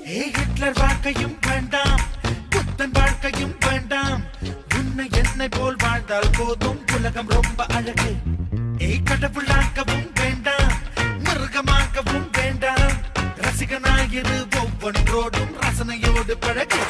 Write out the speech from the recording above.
Hitler வாழ்க்கையும் வேண்டாம், புத்தன் வாழ்க்கையும் வேண்டாம். உன்னை என்னை போல் வாழ்ந்தால் போதும், உலகம் ரொம்ப அழகு. கடவுளாக்கவும் வேண்டாம், மிருகமாக்கவும் வேண்டாம். ரசிகனாயிரு, ஒவ்வொன்றோடும் ரசனையோடு பழகு.